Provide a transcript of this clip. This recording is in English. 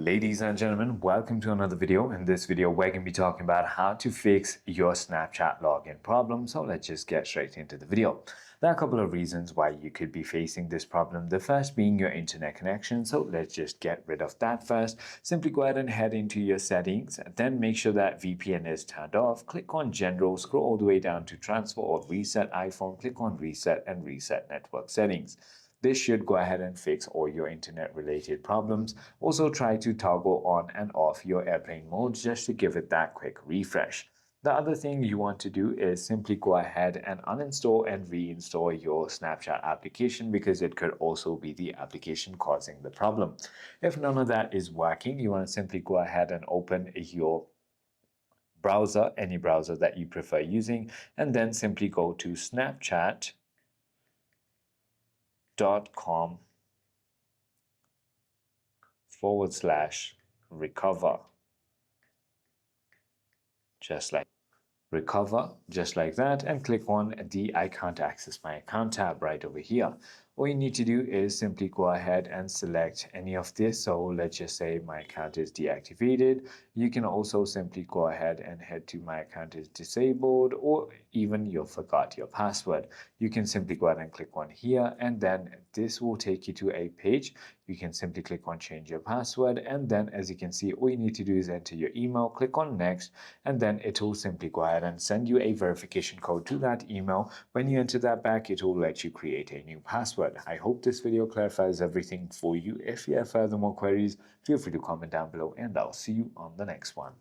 Ladies and gentlemen, welcome to another video. In this video, we're going to be talking about how to fix your Snapchat login problem. So let's just get straight into the video. There are a couple of reasons why you could be facing this problem. The first being your internet connection. So let's just get rid of that first. Simply go ahead and head into your settings. Then make sure that VPN is turned off. Click on General, scroll all the way down to Transfer or Reset iPhone. Click on Reset and Reset Network Settings. This should go ahead and fix all your internet related problems. Also try to toggle on and off your airplane modes just to give it that quick refresh. The other thing you want to do is simply go ahead and uninstall and reinstall your Snapchat application because it could also be the application causing the problem. If none of that is working, you want to simply go ahead and open your browser, any browser that you prefer using, and then simply go to snapchat.com/recover, just like that, and click on the I can't access my account tab right over here. All you need to do is simply go ahead and select any of this. So let's just say my account is deactivated. You can also simply go ahead and head to my account is disabled, or even you forgot your password. You can simply go ahead and click on here, and then this will take you to a page. You can simply click on change your password, and then as you can see, all you need to do is enter your email, click on next, and then it will simply go ahead and send you a verification code to that email. When you enter that back, it will let you create a new password. I hope this video clarifies everything for you. If you have further more queries, feel free to comment down below, and I'll see you on the next one.